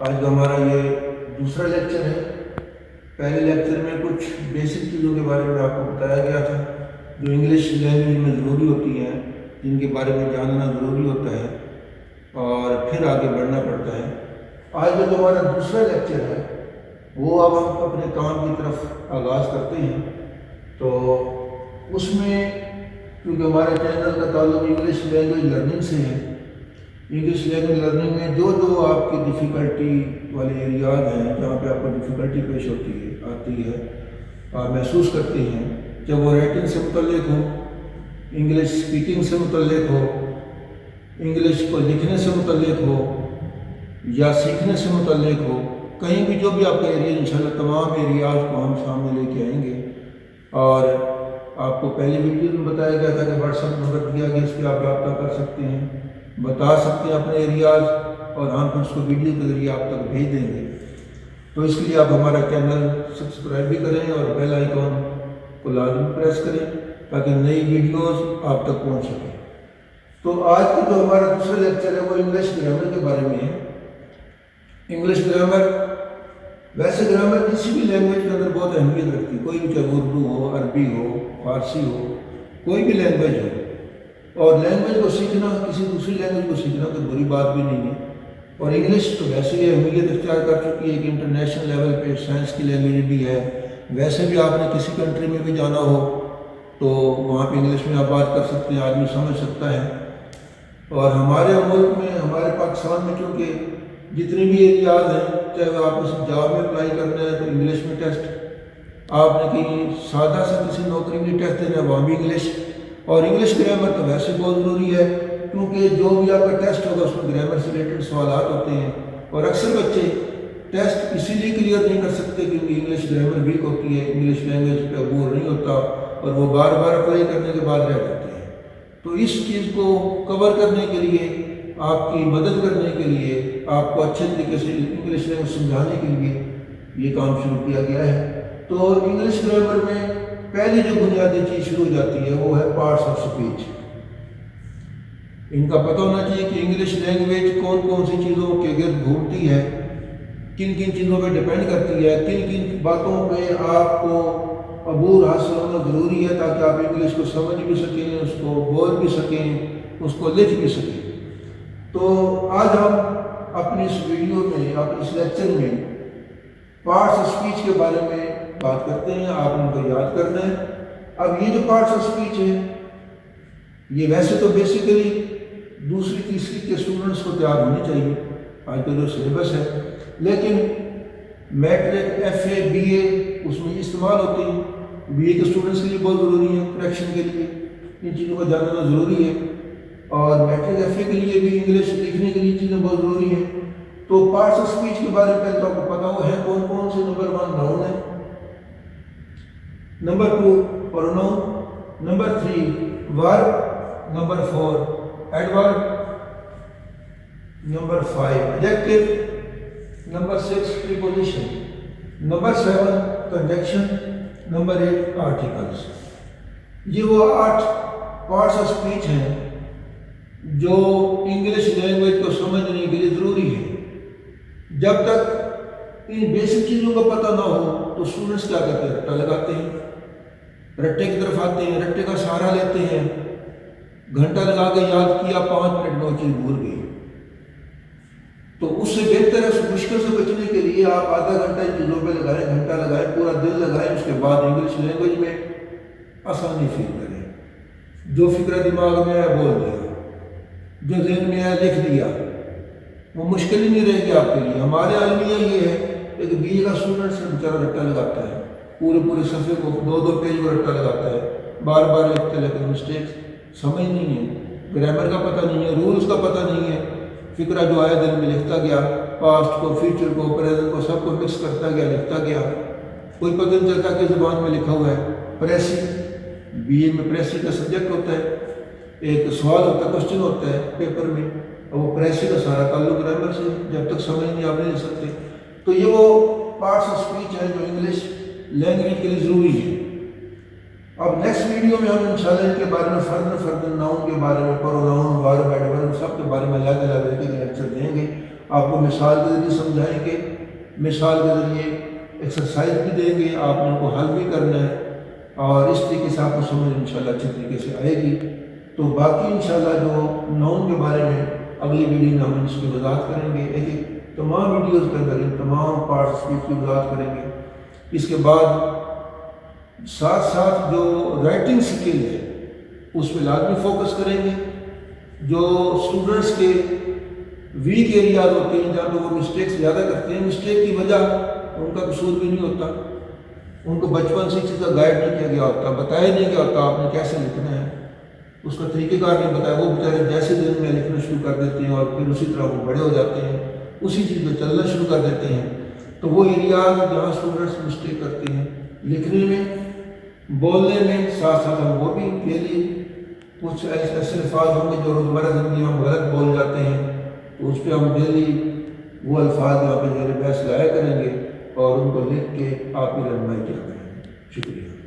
آج کا ہمارا یہ دوسرا لیکچر ہے۔ پہلے لیکچر میں کچھ بیسک چیزوں کے بارے میں آپ کو بتایا گیا تھا جو انگلش لینگویج میں ضروری ہوتی ہیں، جن کے بارے میں جاننا ضروری ہوتا ہے اور پھر آگے بڑھنا پڑتا ہے۔ آج کا جو ہمارا دوسرا لیکچر ہے وہ اب ہم اپنے کام کی طرف آغاز کرتے ہیں۔ تو اس میں کیونکہ ہمارے چینل کا تعلق انگلش لینگویج لرننگ سے ہے، انگلش لینگویج لرننگ میں جو آپ کی ڈیفیکلٹی والے ایریاز ہیں، جہاں پہ آپ کو ڈیفیکلٹی پیش آتی ہے، آپ محسوس کرتے ہیں، جب وہ رائٹنگ سے متعلق ہو، انگلش اسپیکنگ سے متعلق ہو، انگلش کو لکھنے سے متعلق ہو یا سیکھنے سے متعلق ہو، کہیں بھی جو بھی آپ کا ایریا، انشاءاللہ تمام ایریاز کو ہم سامنے لے کے آئیں گے۔ اور آپ کو پہلی ویڈیو میں بتایا گیا تھا کہ واٹس ایپ نمبر دیا گیا، اس پہ آپ رابطہ کر سکتے ہیں، بتا سکتے ہیں اپنے ایریاز، اور ہم پھر اس کو ویڈیو کے ذریعے آپ تک بھیج دیں گے۔ تو اس کے لیے آپ ہمارا چینل سبسکرائب بھی کریں اور بیل آئیکن کو لازمی پریس کریں تاکہ نئی ویڈیوز آپ تک پہنچ سکیں۔ تو آج کا جو ہمارا دوسرا لیکچر ہے وہ انگلش گرامر کے بارے میں ہے۔ انگلش گرامر، ویسے گرامر کسی بھی لینگویج کے اندر بہت اہمیت رکھتی ہے، کوئی بھی، چاہے اردو ہو، عربی ہو، فارسی ہو، کوئی بھی لینگویج ہو۔ اور لینگویج کو سیکھنا، کسی دوسری لینگویج کو سیکھنا کوئی بری بات بھی نہیں ہے۔ اور انگلش تو ویسے ہی اہمیت اختیار کر چکی ہے کہ انٹرنیشنل لیول پہ سائنس کی لینگویج بھی ہے۔ ویسے بھی آپ نے کسی کنٹری میں بھی جانا ہو تو وہاں پہ انگلش میں آپ بات کر سکتے ہیں، آدمی سمجھ سکتا ہے۔ اور ہمارے ملک میں، ہمارے پاکستان میں، چونکہ جتنے بھی ایریاز ہیں، چاہے آپ کسی جاب میں اپلائی کرنا ہے تو انگلش میں ٹیسٹ، آپ نے کہیں سادہ سے کسی نوکری میں ٹیسٹ دینا ہے، وہاں بھی انگلش۔ اور انگلش گرامر تو ویسے بہت ضروری ہے کیونکہ جو بھی آپ کا ٹیسٹ ہوگا اس میں گرامر سے ریلیٹڈ سوالات ہوتے ہیں، اور اکثر بچے ٹیسٹ اسی لیے کلیئر نہیں کر سکتے کیونکہ انگلش گرامر ویک ہوتی ہے، انگلش لینگویج پہ عبور نہیں ہوتا، اور وہ بار بار اپلائی کرنے کے بعد رہ جاتے ہیں۔ تو اس چیز کو کور کرنے کے لیے، آپ کی مدد کرنے کے لیے، آپ کو اچھے طریقے سے انگلش لینگویج سمجھانے کے لیے یہ کام شروع کیا گیا ہے۔ تو انگلش گرامر میں پہلی جو بنیادی چیز شروع ہو جاتی ہے وہ ہے پارٹس آف اسپیچ۔ ان کا پتہ ہونا چاہیے کہ انگلش لینگویج کون کون سی چیزوں کے گرد گھومتی ہے، کن کن چیزوں پہ ڈیپینڈ کرتی ہے، کن کن باتوں پہ آپ کو عبور حاصل ہونا ضروری ہے تاکہ آپ انگلش کو سمجھ بھی سکیں، اس کو بول بھی سکیں، اس کو لکھ بھی سکیں۔ تو آج ہم اپنی اس ویڈیو میں، اپنے اس لیکچر میں پارٹس آف اسپیچ کے بارے میں بات کرتے ہیں۔ آپ ان کو یاد کرنا ہے۔ اب یہ جو پارٹس آف اسپیچ ہیں، یہ ویسے تو بیسیکلی دوسری تیسری کے اسٹوڈنٹس کو تیار ہونی چاہیے، آج کا جو سلیبس ہے، لیکن میٹرک، ایف اے، بی اے اس میں استعمال ہوتی ہیں۔ بی اے کے اسٹوڈنٹس کے لیے بہت ضروری ہے، کریکشن کے لیے ان چیزوں کو جاننا ضروری ہے، اور میٹرک، ایف اے کے لیے بھی انگلش لکھنے کے لیے چیزیں بہت ضروری ہیں۔ تو پارٹس آف اسپیچ کے بارے میں پہلے تو آپ کو پتا ہو ہے کون کون سے۔ نمبر 1 ناؤن ہے، نمبر 2 پروناؤن، نمبر 3 ورب، number 4 adverb, number 5 adjective, number 6 preposition, number 7 conjunction, number 8 articles. یہ وہ 8 پارٹس آف اسپیچ ہیں جو انگلش لینگویج کو سمجھنے کے لیے ضروری ہے۔ جب تک ان بیسک چیزوں کا پتہ نہ ہو تو اسٹوڈنٹس کیا کرتے ہیں؟ رٹا لگاتے ہیں، رٹے کی طرف آتے ہیں، رٹے کا سہارا لیتے ہیں، گھنٹہ لگا کے یاد کیا، 5 منٹ میں وہ چیز بھول گئی۔ تو اس سے بہتر ہے، اس مشکل سے بچنے کے لیے آپ آدھا گھنٹہ ان چیزوں پہ لگائیں، گھنٹہ لگائیں، پورا دن لگائیں، اس کے بعد انگلش لینگویج میں آسانی فیل کریں۔ جو فکر دماغ میں ہے بول دیا، جو ذہن میں ہے لکھ دیا، وہ مشکل ہی نہیں رہے گی آپ کے لیے۔ ہمارے عالمیہ یہ ہے کہ بی اے کا اسٹوڈنٹ سے بیچارہ رٹا لگاتا ہے، پورے صفحے کو 2 پیج کو رٹا لگاتا ہے، بار بار لکھتا ہے، لیکن مسٹیکس سمجھ نہیں ہے، گرامر کا پتہ نہیں ہے، رولز کا پتہ نہیں ہے، فکرہ جو آیا دل میں لکھتا گیا، پاسٹ کو، فیوچر کو، پریزنٹ کو، سب کو مکس کرتا گیا، لکھتا گیا، کوئی پتہ نہیں چلتا کہ زبان میں لکھا ہوا ہے۔ پریسی، بی اے میں پریسی کا سبجیکٹ ہوتا ہے، ایک سوال ہوتا ہے، کوسچن ہوتا ہے پیپر میں، اور وہ پریسی کا سارا تعلق گرامر سے، جب تک سمجھ نہیں آپ نہیں لکھ سکتے۔ تو یہ وہ پارٹس آف اسپیچ ہیں جو انگلش لینگویج کے لیے ضروری ہے۔ اب نیکسٹ ویڈیو میں ہم انشاءاللہ ان کے بارے میں فردن ناؤن کے بارے میں، پروناؤن، ورب، ایڈورب، سب کے بارے میں الگ الگ لیکچر دیں گے، آپ کو مثال کے ذریعے سمجھائیں گے، مثال کے ذریعے ایکسرسائز بھی دیں گے، آپ نے ان کو حل بھی کرنا ہے، اور اس طریقے سے آپ کو سمجھ انشاءاللہ اچھی طریقے سے آئے گی۔ تو باقی انشاءاللہ جو نون کے بارے میں اگلی ویڈیو میں ہم اس کی وضاحت کریں گے، ایک ایک تمام ویڈیوز کے اندر ان تمام پارٹس کی وضاحت کریں گے۔ اس کے بعد ساتھ ساتھ جو رائٹنگ سکل ہے اس پہ لازمی فوکس کریں گے۔ جو اسٹوڈنٹس کے ویک ایریاز ہوتے ہیں جہاں پہ وہ مسٹیکس زیادہ کرتے ہیں، مسٹیک کی وجہ ان کا قصور بھی نہیں ہوتا، ان کو بچپن سے چیزیں گائیڈ نہیں کیا گیا ہوتا، بتایا نہیں گیا ہوتا آپ نے کیسے لکھنا ہے، اس کا طریقہ کار نہیں بتایا، وہ بیچارے جیسے دن میں لکھنا شروع کر دیتے ہیں اور پھر اسی طرح وہ بڑے ہو جاتے ہیں، اسی چیز پہ چلنا شروع کر دیتے ہیں۔ تو وہ ایریاز جہاں اسٹوڈنٹس مسٹیک کرتے ہیں لکھنے میں، بولنے میں، ساتھ ساتھ ہم وہ بھی ڈیلی کچھ ایسے الفاظ ہوں گے جو روزمرہ زندگی میں ہم غلط بول جاتے ہیں، تو اس پہ ہم ڈیلی وہ الفاظ یہاں پہ زیر بحث لایا کریں گے اور ان کو لکھ کے آپ کی رہنمائی کیا کریں گے۔ شکریہ۔